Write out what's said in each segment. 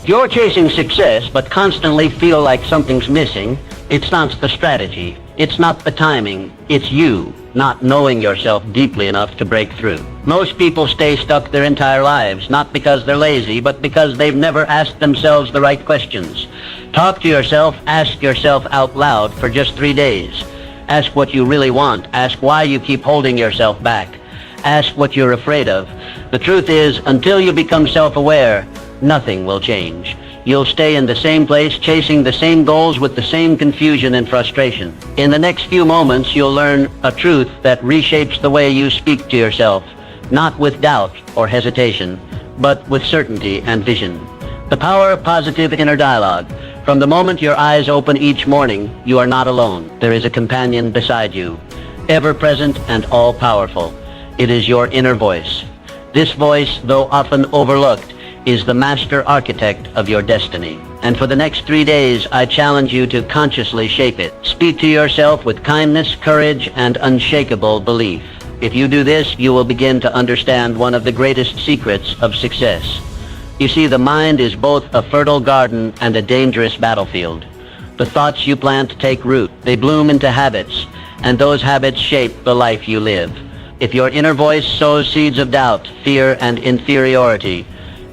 If you're chasing success but constantly feel like something's missing, it's not the strategy, it's not the timing, it's you not knowing yourself deeply enough to break through. Most people stay stuck their entire lives, not because they're lazy, but because they've never asked themselves the right questions. Talk to yourself, ask yourself out loud for just 3 days. Ask what you really want. Ask why you keep holding yourself back. Ask what you're afraid of. The truth is, until you become self-aware, nothing will change. You'll stay in the same place, chasing the same goals with the same confusion and frustration. In the next few moments, you'll learn a truth that reshapes the way you speak to yourself, not with doubt or hesitation, but with certainty and vision. The power of positive inner dialogue. From the moment your eyes open each morning, you are not alone. There is a companion beside you, ever present and all-powerful. It is your inner voice. This voice, though often overlooked, is the master architect of your destiny. And for the next 3 days, I challenge you to consciously shape it. Speak to yourself with kindness, courage, and unshakable belief. If you do this, you will begin to understand one of the greatest secrets of success. You see, the mind is both a fertile garden and a dangerous battlefield. The thoughts you plant take root. They bloom into habits, and those habits shape the life you live. If your inner voice sows seeds of doubt, fear, and inferiority,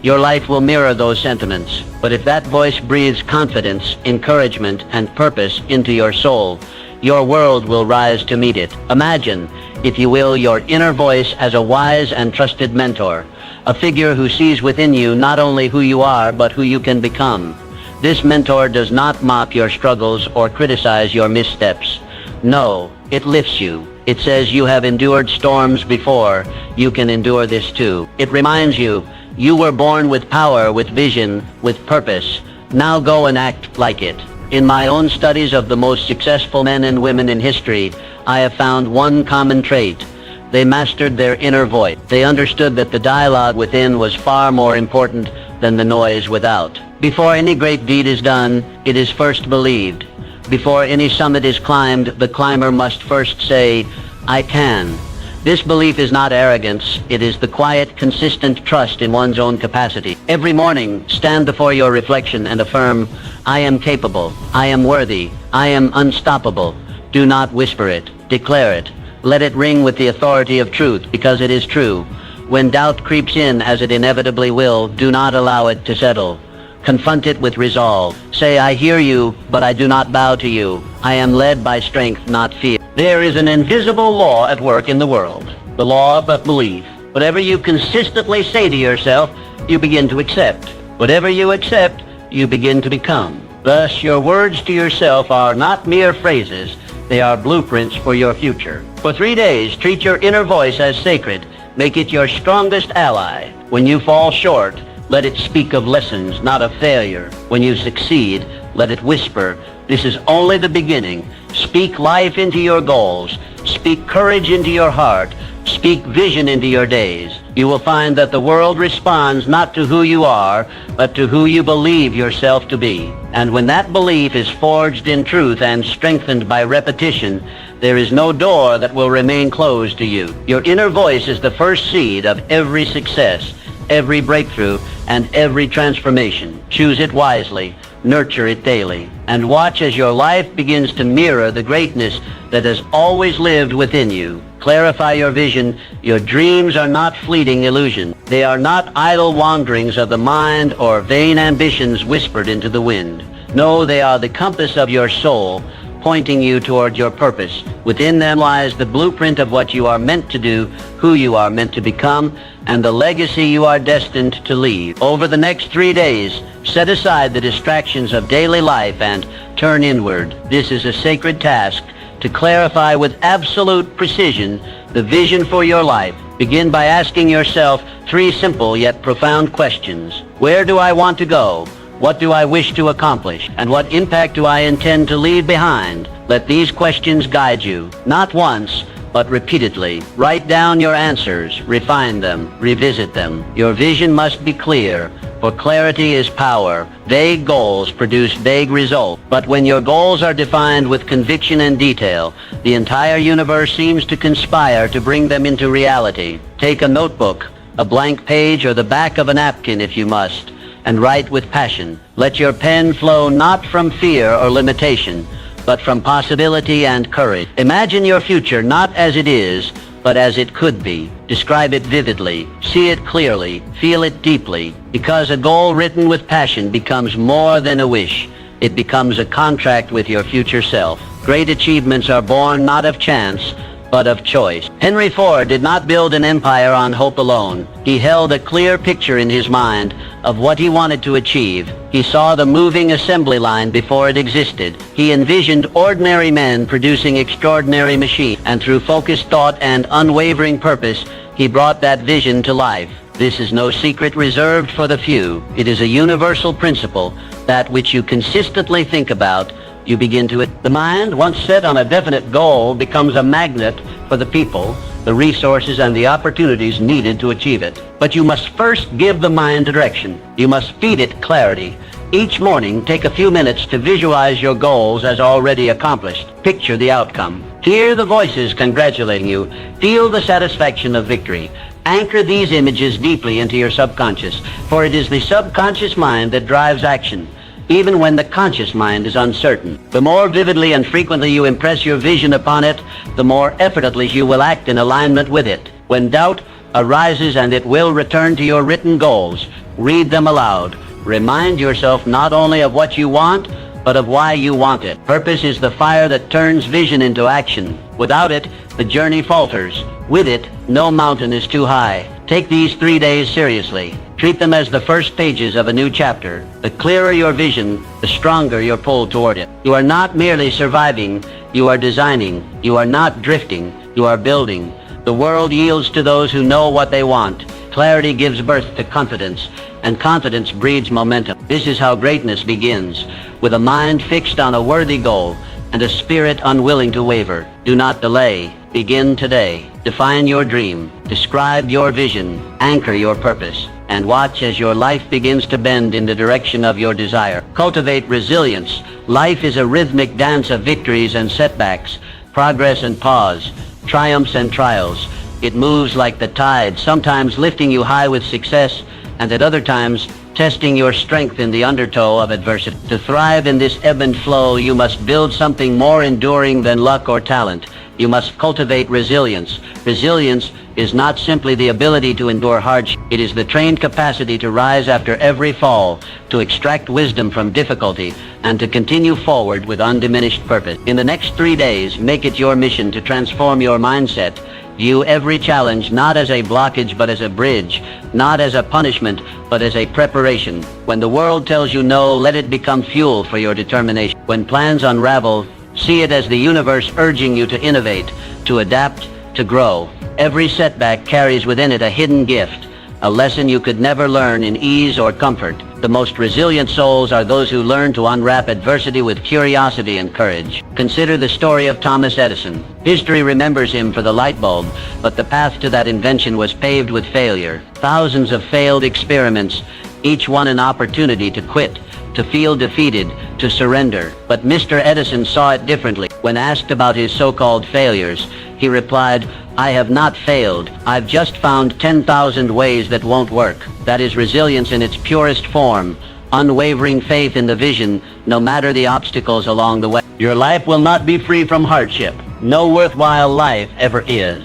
your life will mirror those sentiments. But if that voice breathes confidence, encouragement, and purpose into your soul, your world will rise to meet it. Imagine, if you will, your inner voice as a wise and trusted mentor, a figure who sees within you not only who you are, but who you can become. This mentor does not mock your struggles or criticize your missteps. No, it lifts you. It says you have endured storms before, you can endure this too. It reminds you, you were born with power, with vision, with purpose. Now go and act like it. In my own studies of the most successful men and women in history, I have found one common trait. They mastered their inner voice. They understood that the dialogue within was far more important than the noise without. Before any great deed is done, it is first believed. Before any summit is climbed, the climber must first say, I can. This belief is not arrogance. It is the quiet, consistent trust in one's own capacity. Every morning, stand before your reflection and affirm, I am capable, I am worthy, I am unstoppable. Do not whisper it. Declare it. Let it ring with the authority of truth, because it is true. When doubt creeps in, as it inevitably will, do not allow it to settle. Confront it with resolve. Say, I hear you, but I do not bow to you. I am led by strength, not fear. There is an invisible law at work in the world, the law of belief. Whatever you consistently say to yourself, you begin to accept. Whatever you accept, you begin to become. Thus, your words to yourself are not mere phrases, they are blueprints for your future. For 3 days, treat your inner voice as sacred. Make it your strongest ally. When you fall short, let it speak of lessons, not of failure. When you succeed, let it whisper, this is only the beginning. Speak life into your goals. Speak courage into your heart. Speak vision into your days. You will find that the world responds not to who you are, but to who you believe yourself to be. And when that belief is forged in truth and strengthened by repetition, there is no door that will remain closed to you. Your inner voice is the first seed of every success, every breakthrough, and every transformation. Choose it wisely. Nurture it daily, and watch as your life begins to mirror the greatness that has always lived within you. Clarify your vision. Your dreams are not fleeting illusions. They are not idle wanderings of the mind or vain ambitions whispered into the wind. No, they are the compass of your soul, pointing you toward your purpose. Within them lies the blueprint of what you are meant to do, who you are meant to become, and the legacy you are destined to leave. Over the next 3 days, set aside the distractions of daily life and turn inward. This is a sacred task to clarify with absolute precision the vision for your life. Begin by asking yourself 3 simple yet profound questions. Where do I want to go? What do I wish to accomplish? And what impact do I intend to leave behind? Let these questions guide you, not once, but repeatedly. Write down your answers, refine them, revisit them. Your vision must be clear, for clarity is power. Vague goals produce vague results. But when your goals are defined with conviction and detail, the entire universe seems to conspire to bring them into reality. Take a notebook, a blank page, or the back of a napkin if you must. and write with passion. Let your pen flow not from fear or limitation, but from possibility and courage. Imagine your future not as it is, but as it could be. Describe it vividly, see it clearly, feel it deeply, because a goal written with passion becomes more than a wish. It becomes a contract with your future self. Great achievements are born not of chance, but of choice. Henry Ford did not build an empire on hope alone. He held a clear picture in his mind of what he wanted to achieve. He saw the moving assembly line before it existed. He envisioned ordinary men producing extraordinary machines, and through focused thought and unwavering purpose, he brought that vision to life. This is no secret reserved for the few. It is a universal principle that which you consistently think about, you begin to it. The mind, once set on a definite goal, becomes a magnet for the people, the resources, and the opportunities needed to achieve it. But you must first give the mind direction. You must feed it clarity. Each morning, take a few minutes to visualize your goals as already accomplished. Picture the outcome. Hear the voices congratulating you. Feel the satisfaction of victory. Anchor these images deeply into your subconscious, for it is the subconscious mind that drives action, even when the conscious mind is uncertain. The more vividly and frequently you impress your vision upon it, the more effortlessly you will act in alignment with it. When doubt arises, and it will return to your written goals, read them aloud. Remind yourself not only of what you want, but of why you want it. Purpose is the fire that turns vision into action. Without it, the journey falters. With it, no mountain is too high. Take these 3 days seriously. Treat them as the first pages of a new chapter. The clearer your vision, the stronger your pull toward it. You are not merely surviving, you are designing. You are not drifting, you are building. The world yields to those who know what they want. Clarity gives birth to confidence, and confidence breeds momentum. This is how greatness begins, with a mind fixed on a worthy goal and a spirit unwilling to waver. Do not delay. Begin today. Define your dream. Describe your vision. Anchor your purpose. And watch as your life begins to bend in the direction of your desire. Cultivate resilience. Life is a rhythmic dance of victories and setbacks, progress and pause, triumphs and trials. It moves like the tide, sometimes lifting you high with success, and at other times testing your strength in the undertow of adversity. To thrive in this ebb and flow, you must build something more enduring than luck or talent. You must cultivate resilience. Resilience is not simply the ability to endure hardship. It is the trained capacity to rise after every fall, to extract wisdom from difficulty, and to continue forward with undiminished purpose. In the next 3 days, make it your mission to transform your mindset. View every challenge not as a blockage but as a bridge, not as a punishment but as a preparation. When the world tells you no, let it become fuel for your determination. When plans unravel, see it as the universe urging you to innovate, to adapt, to grow. Every setback carries within it a hidden gift, a lesson you could never learn in ease or comfort. The most resilient souls are those who learn to unwrap adversity with curiosity and courage. Consider the story of Thomas Edison. History remembers him for the light bulb, but the path to that invention was paved with failure. Thousands of failed experiments, each one an opportunity to quit, to feel defeated, to surrender. But Mr. Edison saw it differently. When asked about his so-called failures, he replied, "I have not failed. I've just found 10,000 ways that won't work." That is resilience in its purest form, unwavering faith in the vision, no matter the obstacles along the way. Your life will not be free from hardship. No worthwhile life ever is.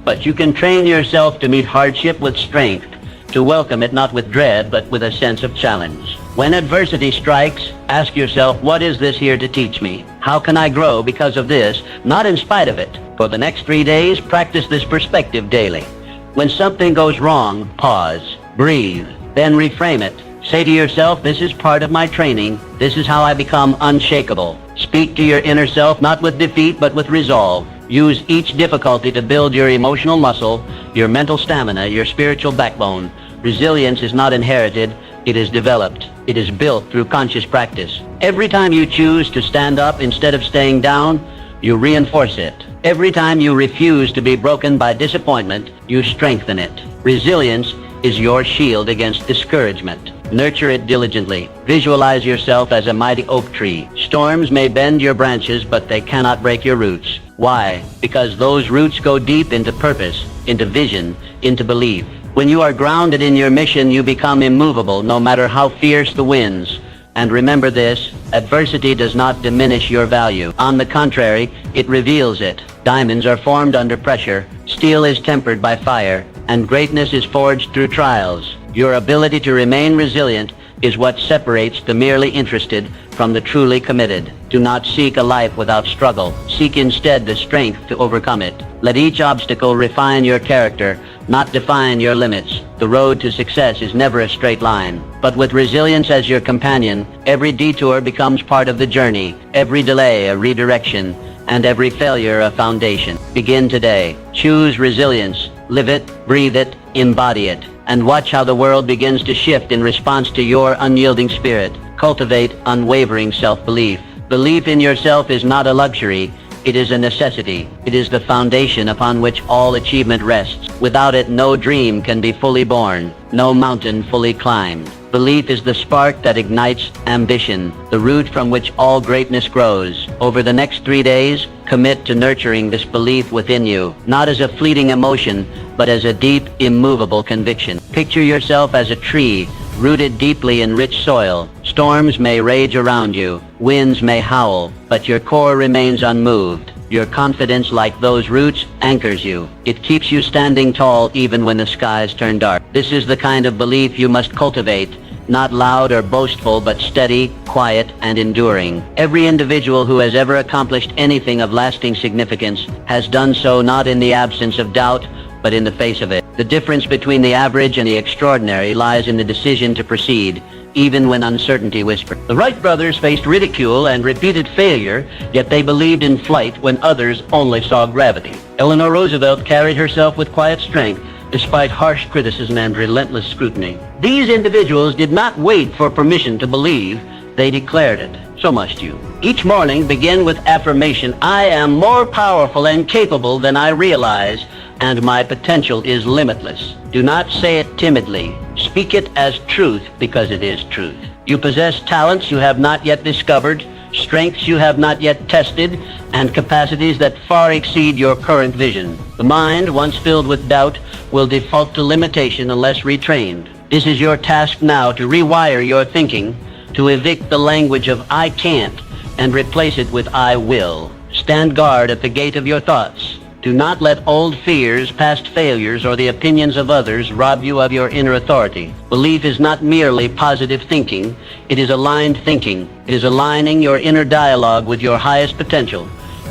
But you can train yourself to meet hardship with strength, to welcome it not with dread, but with a sense of challenge. When adversity strikes, ask yourself, what is this here to teach me? How can I grow because of this, not in spite of it? For the next 3 days, practice this perspective daily. When something goes wrong, pause, breathe, then reframe it. Say to yourself, this is part of my training. This is how I become unshakable. Speak to your inner self, not with defeat, but with resolve. Use each difficulty to build your emotional muscle, your mental stamina, your spiritual backbone. Resilience is not inherited, it is developed. It is built through conscious practice. Every time you choose to stand up instead of staying down, you reinforce it. Every time you refuse to be broken by disappointment, you strengthen it. Resilience is your shield against discouragement. Nurture it diligently. Visualize yourself as a mighty oak tree. Storms may bend your branches, but they cannot break your roots. Why? Because those roots go deep into purpose, into vision, into belief. When you are grounded in your mission, you become immovable, no matter how fierce the winds. And remember this, adversity does not diminish your value. On the contrary, it reveals it. Diamonds are formed under pressure, steel is tempered by fire, and greatness is forged through trials. Your ability to remain resilient is what separates the merely interested from the truly committed. Do not seek a life without struggle. Seek instead the strength to overcome it. Let each obstacle refine your character, not define your limits. The road to success is never a straight line. But with resilience as your companion, every detour becomes part of the journey, every delay a redirection, and every failure a foundation. Begin today. Choose resilience. Live it, breathe it, embody it, and watch how the world begins to shift in response to your unyielding spirit. Cultivate unwavering self-belief. Belief in yourself is not a luxury, it is a necessity. It is the foundation upon which all achievement rests. Without it, no dream can be fully born, no mountain fully climbed. Belief is the spark that ignites ambition, the root from which all greatness grows. Over the next 3 days, commit to nurturing this belief within you, not as a fleeting emotion, but as a deep, immovable conviction. Picture yourself as a tree, rooted deeply in rich soil. Storms may rage around you, winds may howl, but your core remains unmoved. Your confidence, like those roots, anchors you. It keeps you standing tall even when the skies turn dark. This is the kind of belief you must cultivate, not loud or boastful, but steady, quiet, and enduring. Every individual who has ever accomplished anything of lasting significance has done so not in the absence of doubt, but in the face of it. The difference between the average and the extraordinary lies in the decision to proceed, even when uncertainty whispered. The Wright brothers faced ridicule and repeated failure, yet they believed in flight when others only saw gravity. Eleanor Roosevelt carried herself with quiet strength, despite harsh criticism and relentless scrutiny. These individuals did not wait for permission to believe, they declared it. So must you. Each morning begin with affirmation, I am more powerful and capable than I realize, and my potential is limitless. Do not say it timidly. Speak it as truth because it is truth. You possess talents you have not yet discovered, strengths you have not yet tested, and capacities that far exceed your current vision. The mind, once filled with doubt, will default to limitation unless retrained. This is your task now to rewire your thinking, to evict the language of I can't and replace it with I will. Stand guard at the gate of your thoughts. Do not let old fears, past failures, or the opinions of others rob you of your inner authority. Belief is not merely positive thinking, it is aligned thinking. It is aligning your inner dialogue with your highest potential.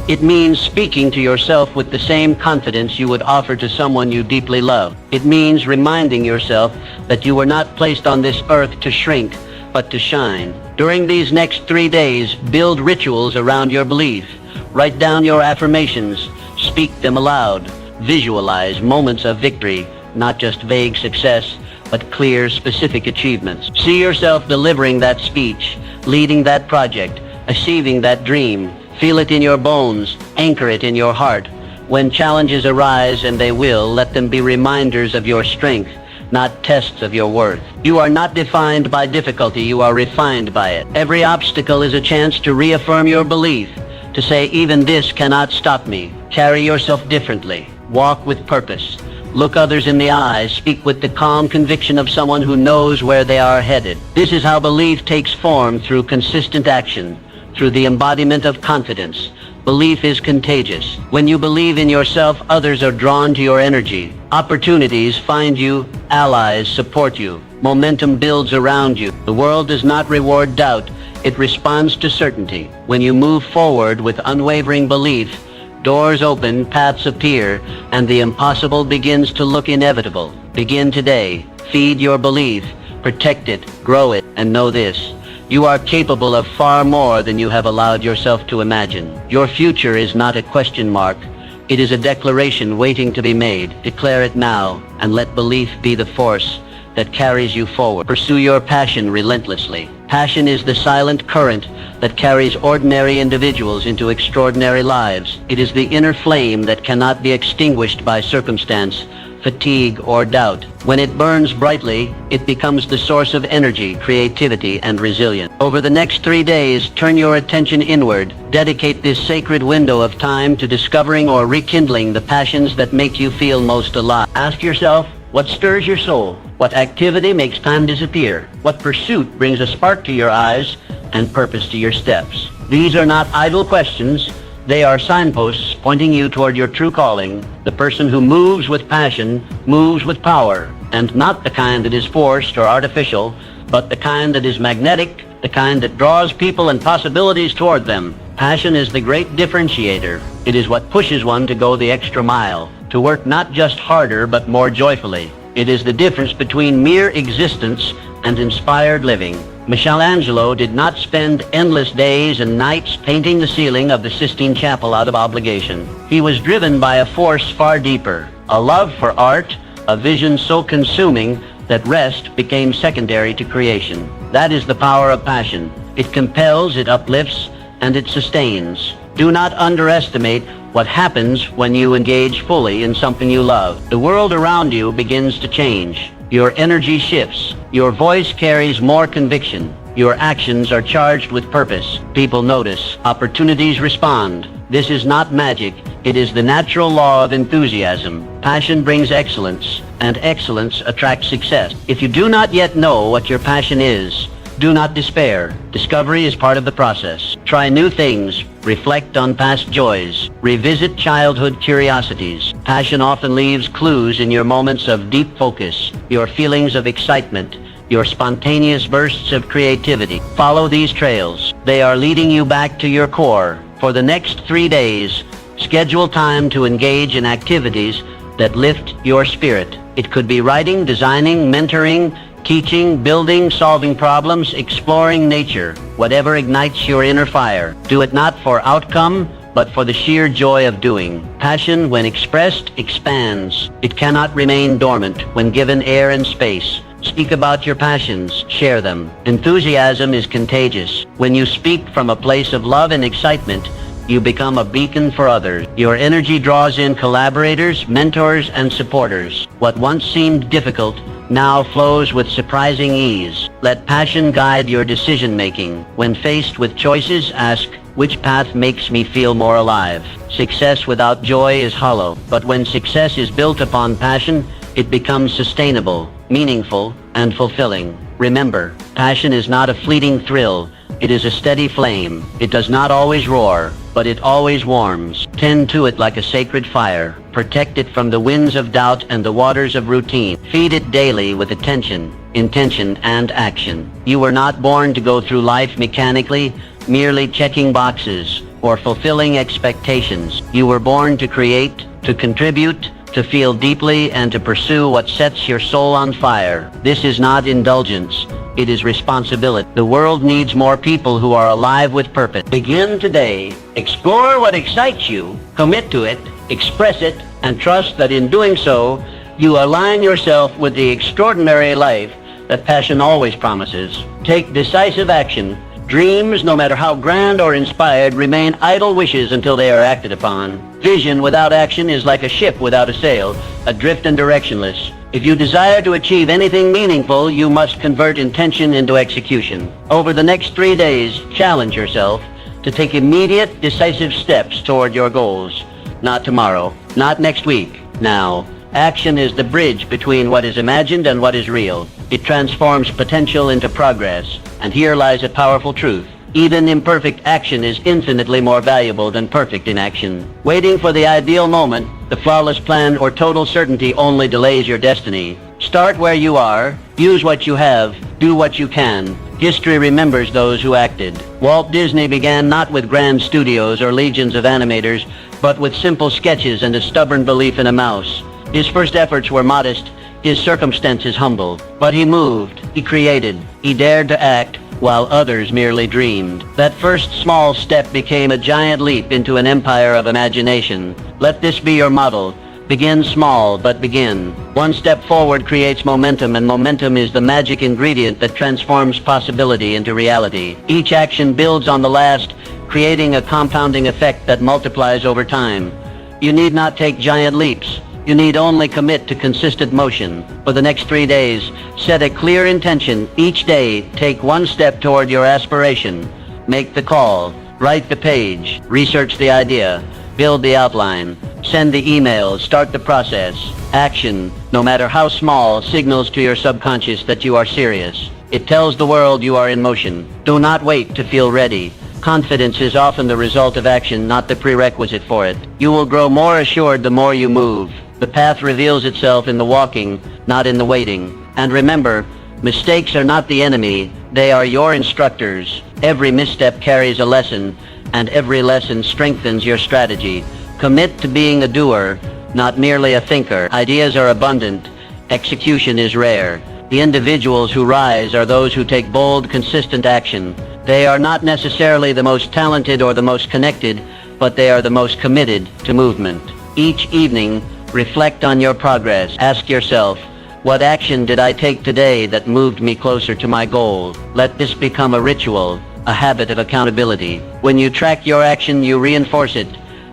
It means speaking to yourself with the same confidence you would offer to someone you deeply love. It means reminding yourself that you were not placed on this earth to shrink, but to shine. During these next 3 days, build rituals around your belief. Write down your affirmations. Speak them aloud. Visualize moments of victory, not just vague success, but clear, specific achievements. See yourself delivering that speech, leading that project, achieving that dream. Feel it in your bones. Anchor it in your heart. When challenges arise, and they will, let them be reminders of your strength, not tests of your worth. You are not defined by difficulty, you are refined by it. Every obstacle is a chance to reaffirm your belief, to say, even this cannot stop me. Carry yourself differently. Walk with purpose. Look others in the eyes. Speak with the calm conviction of someone who knows where they are headed. This is how belief takes form, through consistent action, through the embodiment of confidence. Belief is contagious. When you believe in yourself, others are drawn to your energy. Opportunities find you, allies support you. Momentum builds around you. The world does not reward doubt, it responds to certainty. When you move forward with unwavering belief, doors open, paths appear, and the impossible begins to look inevitable. Begin today. Feed your belief, protect it, grow it, and know this. You are capable of far more than you have allowed yourself to imagine. Your future is not a question mark. It is a declaration waiting to be made. Declare it now, and let belief be the force that carries you forward. Pursue your passion relentlessly. Passion is the silent current that carries ordinary individuals into extraordinary lives. It is the inner flame that cannot be extinguished by circumstance, fatigue, or doubt. When it burns brightly, it becomes the source of energy, creativity, and resilience. Over the next 3 days, turn your attention inward. Dedicate this sacred window of time to discovering or rekindling the passions that make you feel most alive. Ask yourself, What stirs your soul? What activity makes time disappear? What pursuit brings a spark to your eyes and purpose to your steps? These are not idle questions. They are signposts pointing you toward your true calling. The person who moves with passion moves with power, and not the kind that is forced or artificial, but the kind that is magnetic, the kind that draws people and possibilities toward them. Passion is the great differentiator. It is what pushes one to go the extra mile, to work not just harder but more joyfully. It is the difference between mere existence and inspired living. Michelangelo did not spend endless days and nights painting the ceiling of the Sistine Chapel out of obligation. He was driven by a force far deeper, a love for art, a vision so consuming that rest became secondary to creation. That is the power of passion. It compels, it uplifts, and it sustains. Do not underestimate what happens when you engage fully in something you love. The world around you begins to change. Your energy shifts. Your voice carries more conviction. Your actions are charged with purpose. People notice. Opportunities respond. This is not magic. It is the natural law of enthusiasm. Passion brings excellence, and excellence attracts success. If you do not yet know what your passion is, do not despair. Discovery is part of the process. Try new things. Reflect on past joys. Revisit childhood curiosities. Passion often leaves clues in your moments of deep focus, your feelings of excitement, your spontaneous bursts of creativity. Follow these trails. They are leading you back to your core. For the next 3 days, schedule time to engage in activities that lift your spirit. It could be writing, designing, mentoring, teaching, building, solving problems, exploring nature. Whatever ignites your inner fire. Do it not for outcome, but for the sheer joy of doing. Passion, when expressed, expands. It cannot remain dormant when given air and space. Speak about your passions. Share them. Enthusiasm is contagious. When you speak from a place of love and excitement, you become a beacon for others. Your energy draws in collaborators, mentors, and supporters. What once seemed difficult now flows with surprising ease. Let passion guide your decision-making. When faced with choices, ask, which path makes me feel more alive? Success without joy is hollow, but when success is built upon passion, it becomes sustainable, meaningful, and fulfilling. Remember, passion is not a fleeting thrill. It is a steady flame. It does not always roar, but it always warms. Tend to it like a sacred fire. Protect it from the winds of doubt and the waters of routine. Feed it daily with attention, intention, and action. You were not born to go through life mechanically, merely checking boxes or fulfilling expectations. You were born to create, to contribute, to feel deeply, and to pursue what sets your soul on fire. This is not indulgence. It is responsibility. The world needs more people who are alive with purpose. Begin today. Explore what excites you, commit to it, express it, and trust that in doing so, you align yourself with the extraordinary life that passion always promises. Take decisive action. Dreams, no matter how grand or inspired, remain idle wishes until they are acted upon. Vision without action is like a ship without a sail, adrift and directionless. If you desire to achieve anything meaningful, you must convert intention into execution. Over the next 3 days, challenge yourself to take immediate, decisive steps toward your goals. Not tomorrow, not next week, now. Action is the bridge between what is imagined and what is real. It transforms potential into progress. And here lies a powerful truth. Even imperfect action is infinitely more valuable than perfect inaction. Waiting for the ideal moment, the flawless plan, or total certainty only delays your destiny. Start where you are, use what you have, do what you can. History remembers those who acted. Walt Disney began not with grand studios or legions of animators, but with simple sketches and a stubborn belief in a mouse. His first efforts were modest, his circumstances humble, but he moved, he created, he dared to act, while others merely dreamed. That first small step became a giant leap into an empire of imagination. Let this be your model. Begin small, but begin. One step forward creates momentum, and momentum is the magic ingredient that transforms possibility into reality. Each action builds on the last, creating a compounding effect that multiplies over time. You need not take giant leaps. You need only commit to consistent motion. For the next 3 days, set a clear intention. Each day, take one step toward your aspiration. Make the call. Write the page. Research the idea. Build the outline. Send the emails. Start the process. Action, no matter how small, signals to your subconscious that you are serious. It tells the world you are in motion. Do not wait to feel ready. Confidence is often the result of action, not the prerequisite for it. You will grow more assured the more you move. The path reveals itself in the walking, not in the waiting. And remember, mistakes are not the enemy. They are your instructors. Every misstep carries a lesson, and every lesson strengthens your strategy. Commit to being a doer, not merely a thinker. Ideas are abundant. Execution is rare. The individuals who rise are those who take bold, consistent action. They are not necessarily the most talented or the most connected, but they are the most committed to movement. Each evening, reflect on your progress. Ask yourself, what action did I take today that moved me closer to my goal? Let this become a ritual, a habit of accountability. When you track your action, you reinforce it.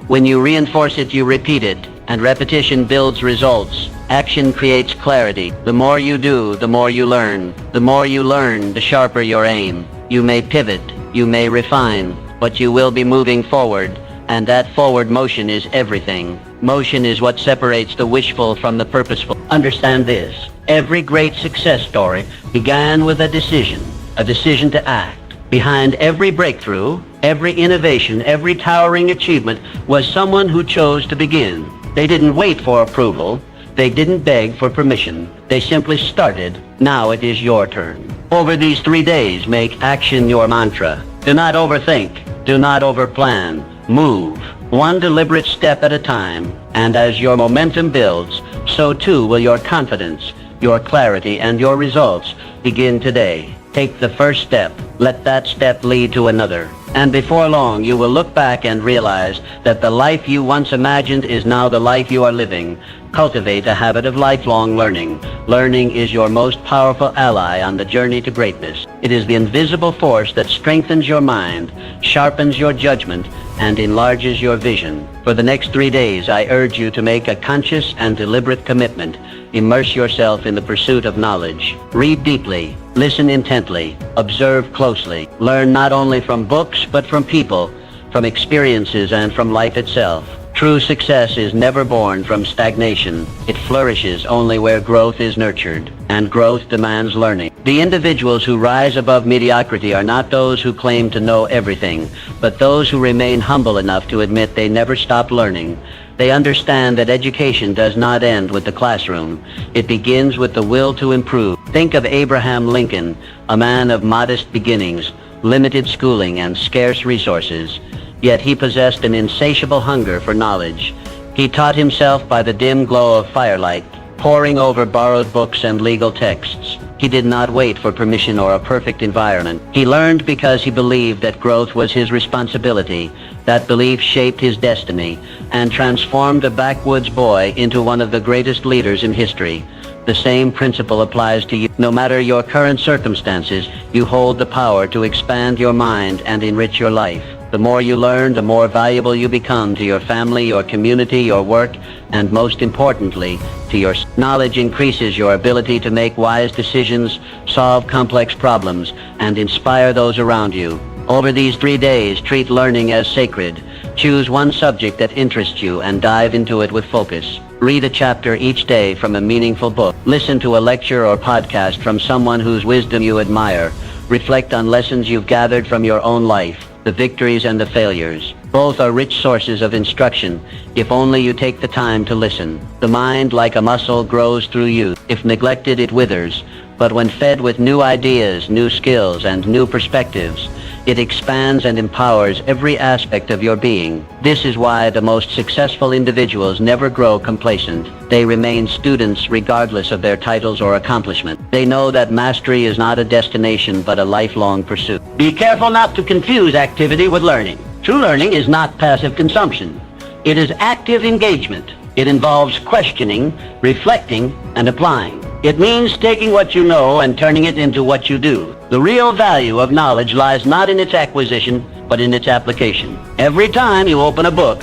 When you reinforce it, you repeat it, and repetition builds results. Action creates clarity. The more you do, the more you learn. The more you learn, the sharper your aim. You may pivot, you may refine, but you will be moving forward, and that forward motion is everything. Motion is what separates the wishful from the purposeful. Understand this. Every great success story began with a decision to act. Behind every breakthrough, every innovation, every towering achievement was someone who chose to begin. They didn't wait for approval. They didn't beg for permission. They simply started. Now it is your turn. Over these 3 days, make action your mantra. Do not overthink. Do not overplan. Move, one deliberate step at a time. And as your momentum builds, so too will your confidence, your clarity, and your results begin today. Take the first step. Let that step lead to another. And before long, you will look back and realize that the life you once imagined is now the life you are living. Cultivate a habit of lifelong learning. Learning is your most powerful ally on the journey to greatness. It is the invisible force that strengthens your mind, sharpens your judgment, and enlarges your vision. For the next 3 days, I urge you to make a conscious and deliberate commitment. Immerse yourself in the pursuit of knowledge. Read deeply. Listen intently. Observe closely. Learn not only from books, but from people, from experiences, and from life itself. True success is never born from stagnation. It flourishes only where growth is nurtured, and growth demands learning. The individuals who rise above mediocrity are not those who claim to know everything, but those who remain humble enough to admit they never stop learning. They understand that education does not end with the classroom. It begins with the will to improve. Think of Abraham Lincoln, a man of modest beginnings, limited schooling, and scarce resources. Yet he possessed an insatiable hunger for knowledge. He taught himself by the dim glow of firelight, poring over borrowed books and legal texts. He did not wait for permission or a perfect environment. He learned because he believed that growth was his responsibility. That belief shaped his destiny and transformed a backwoods boy into one of the greatest leaders in history. The same principle applies to you. No matter your current circumstances, you hold the power to expand your mind and enrich your life. The more you learn, the more valuable you become to your family, your community, your work, and most importantly, to your knowledge increases your ability to make wise decisions, solve complex problems, and inspire those around you. Over these 3 days, treat learning as sacred. Choose one subject that interests you and dive into it with focus. Read a chapter each day from a meaningful book. Listen to a lecture or podcast from someone whose wisdom you admire. Reflect on lessons you've gathered from your own life, the victories and the failures. Both are rich sources of instruction, if only you take the time to listen. The mind, like a muscle, grows through youth. If neglected, it withers. But when fed with new ideas, new skills, and new perspectives, it expands and empowers every aspect of your being. This is why the most successful individuals never grow complacent. They remain students regardless of their titles or accomplishment. They know that mastery is not a destination but a lifelong pursuit. Be careful not to confuse activity with learning. True learning is not passive consumption. It is active engagement. It involves questioning, reflecting, and applying. It means taking what you know and turning it into what you do. The real value of knowledge lies not in its acquisition, but in its application. Every time you open a book,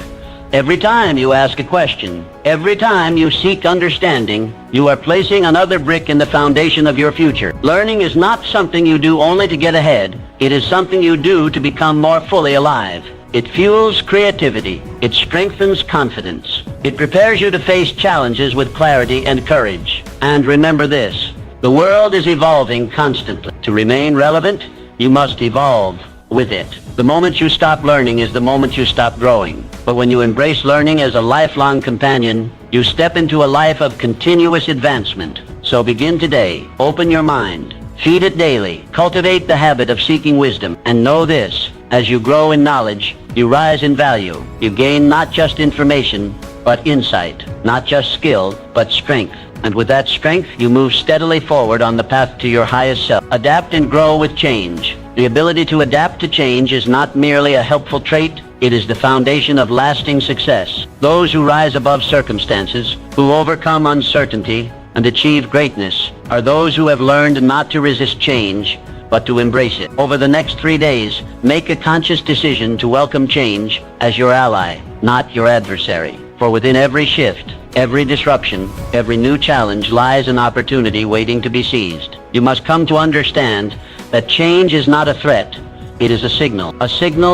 every time you ask a question, every time you seek understanding, you are placing another brick in the foundation of your future. Learning is not something you do only to get ahead. It is something you do to become more fully alive. It fuels creativity. It strengthens confidence. It prepares you to face challenges with clarity and courage. And remember this, the world is evolving constantly. To remain relevant, you must evolve with it. The moment you stop learning is the moment you stop growing. But when you embrace learning as a lifelong companion, you step into a life of continuous advancement. So begin today. Open your mind. Feed it daily. Cultivate the habit of seeking wisdom. And know this, as you grow in knowledge, you rise in value. You gain not just information, but insight. Not just skill, but strength. And with that strength, you move steadily forward on the path to your highest self. Adapt and grow with change. The ability to adapt to change is not merely a helpful trait, it is the foundation of lasting success. Those who rise above circumstances, who overcome uncertainty, and achieve greatness, are those who have learned not to resist change, but to embrace it. Over the next 3 days, make a conscious decision to welcome change as your ally, not your adversary. For within every shift, every disruption, every new challenge lies an opportunity waiting to be seized. You must come to understand that change is not a threat, it is a signal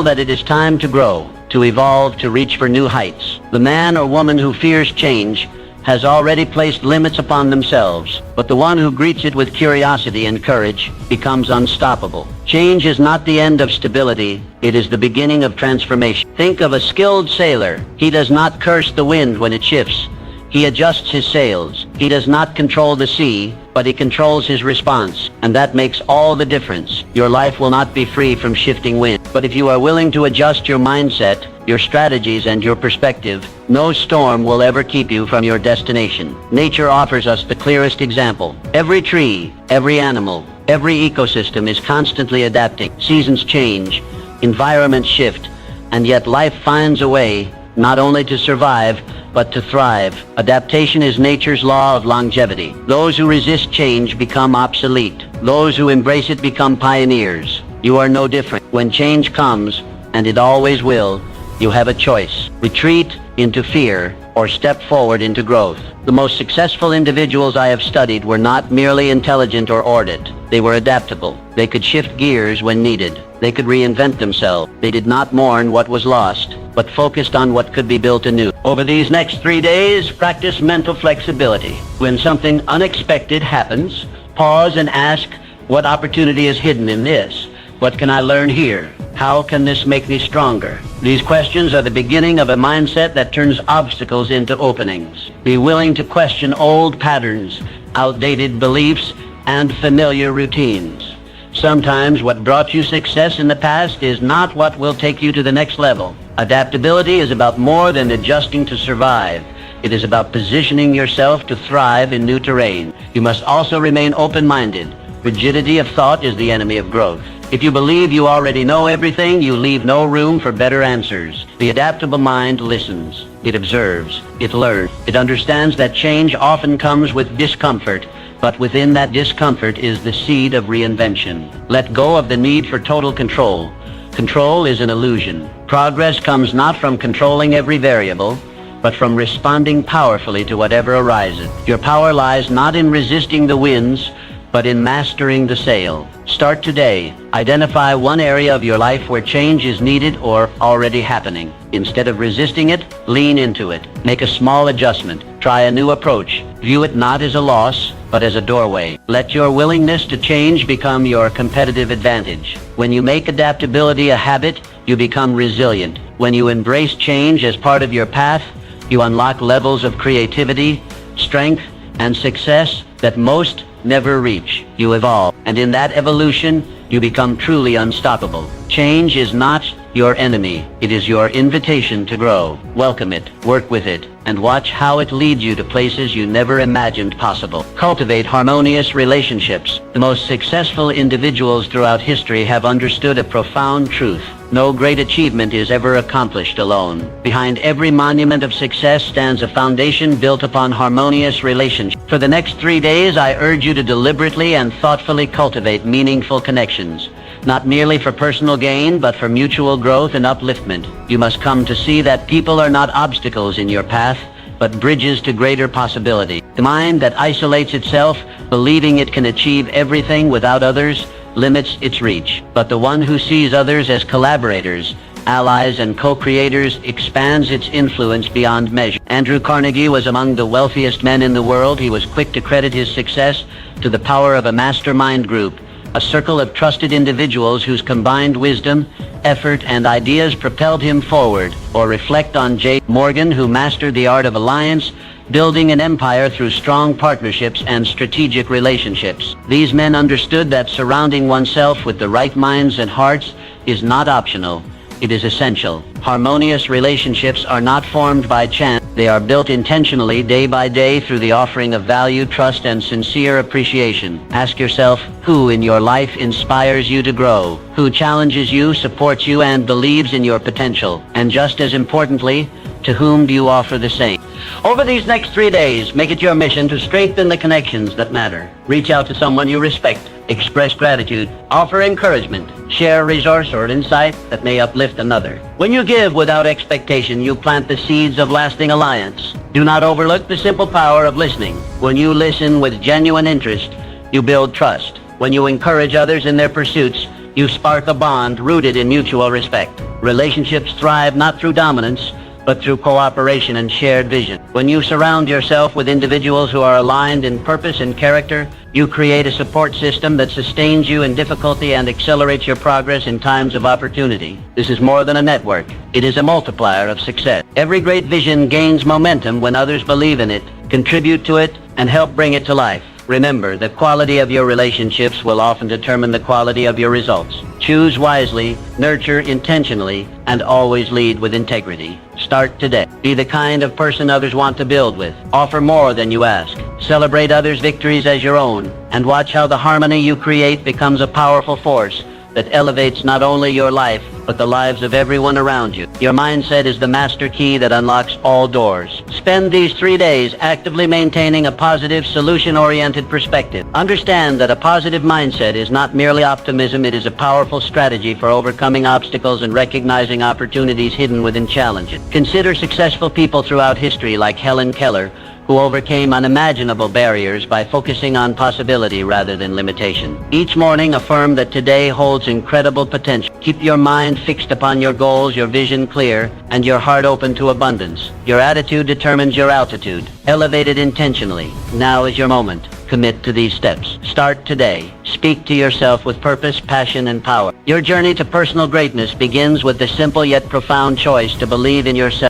that it is time to grow, to evolve, to reach for new heights. The man or woman who fears change has already placed limits upon themselves, but the one who greets it with curiosity and courage becomes unstoppable. Change is not the end of stability, it is the beginning of transformation. Think of a skilled sailor. He does not curse the wind when it shifts. He adjusts his sails. He does not control the sea, but he controls his response, and that makes all the difference. Your life will not be free from shifting wind, but if you are willing to adjust your mindset, your strategies, and your perspective, no storm will ever keep you from your destination. Nature offers us the clearest example. Every tree, every animal, every ecosystem is constantly adapting. Seasons change, environments shift, and yet life finds a way not only to survive, but to thrive. Adaptation is nature's law of longevity. Those who resist change become obsolete. Those who embrace it become pioneers. You are no different. When change comes, and it always will, you have a choice. Retreat into fear or step forward into growth. The most successful individuals I have studied were not merely intelligent or ordered. They were adaptable. They could shift gears when needed. They could reinvent themselves. They did not mourn what was lost, but focused on what could be built anew. Over these next 3 days, practice mental flexibility. When something unexpected happens, pause and ask, what opportunity is hidden in this? What can I learn here? How can this make me stronger? These questions are the beginning of a mindset that turns obstacles into openings. Be willing to question old patterns, outdated beliefs, and familiar routines. Sometimes what brought you success in the past is not what will take you to the next level. Adaptability is about more than adjusting to survive. It is about positioning yourself to thrive in new terrain. You must also remain open-minded. Rigidity of thought is the enemy of growth. If you believe you already know everything, you leave no room for better answers. The adaptable mind listens. It observes. It learns. It understands that change often comes with discomfort, but within that discomfort is the seed of reinvention. Let go of the need for total control. Control is an illusion. Progress comes not from controlling every variable, but from responding powerfully to whatever arises. Your power lies not in resisting the winds, but in mastering the sail. Start today. Identify one area of your life where change is needed or already happening. Instead of resisting it, lean into it. Make a small adjustment. Try a new approach. View it not as a loss, but as a doorway. Let your willingness to change become your competitive advantage. When you make adaptability a habit, you become resilient. When you embrace change as part of your path, you unlock levels of creativity, strength, and success that most never reach. You evolve, and in that evolution, you become truly unstoppable. Change is not your enemy. It is your invitation to grow. Welcome it, work with it, and watch how it leads you to places you never imagined possible. Cultivate harmonious relationships. The most successful individuals throughout history have understood a profound truth. No great achievement is ever accomplished alone. Behind every monument of success stands a foundation built upon harmonious relationships. For the next 3 days, I urge you to deliberately and thoughtfully cultivate meaningful connections. Not merely for personal gain, but for mutual growth and upliftment. You must come to see that people are not obstacles in your path, but bridges to greater possibility. The mind that isolates itself, believing it can achieve everything without others, limits its reach. But the one who sees others as collaborators allies, and co-creators expands its influence beyond measure. Andrew Carnegie was among the wealthiest men in the world. He was quick to credit his success to the power of a mastermind group, a circle of trusted individuals whose combined wisdom, effort, and ideas propelled him forward. Or reflect on J. Morgan, who mastered the art of alliance, building an empire through strong partnerships and strategic relationships. These men understood that surrounding oneself with the right minds and hearts is not optional. It is essential. Harmonious relationships are not formed by chance. They are built intentionally day by day through the offering of value, trust, and sincere appreciation. Ask yourself, who in your life inspires you to grow? Who challenges you, supports you, and believes in your potential? And just as importantly, to whom do you offer the same? Over these next 3 days, make it your mission to strengthen the connections that matter. Reach out to someone you respect. Express gratitude. Offer encouragement. Share a resource or insight that may uplift another. When you give without expectation, you plant the seeds of lasting alliance. Do not overlook the simple power of listening. When you listen with genuine interest, you build trust. When you encourage others in their pursuits, you spark a bond rooted in mutual respect. Relationships thrive not through dominance, but through cooperation and shared vision. When you surround yourself with individuals who are aligned in purpose and character, you create a support system that sustains you in difficulty and accelerates your progress in times of opportunity. This is more than a network. It is a multiplier of success. Every great vision gains momentum when others believe in it, contribute to it, and help bring it to life. Remember, the quality of your relationships will often determine the quality of your results. Choose wisely, nurture intentionally, and always lead with integrity. Start today. Be the kind of person others want to build with. Offer more than you ask. Celebrate others' victories as your own, and watch how the harmony you create becomes a powerful force that elevates not only your life, but the lives of everyone around you. Your mindset is the master key that unlocks all doors. Spend these 3 days actively maintaining a positive, solution-oriented perspective. Understand that a positive mindset is not merely optimism, it is a powerful strategy for overcoming obstacles and recognizing opportunities hidden within challenges. Consider successful people throughout history like Helen Keller, who overcame unimaginable barriers by focusing on possibility rather than limitation. Each morning, affirm that today holds incredible potential. Keep your mind fixed upon your goals, your vision clear, and your heart open to abundance. Your attitude determines your altitude. Elevate it intentionally. Now is your moment. Commit to these steps. Start today. Speak to yourself with purpose, passion, and power. Your journey to personal greatness begins with the simple yet profound choice to believe in yourself.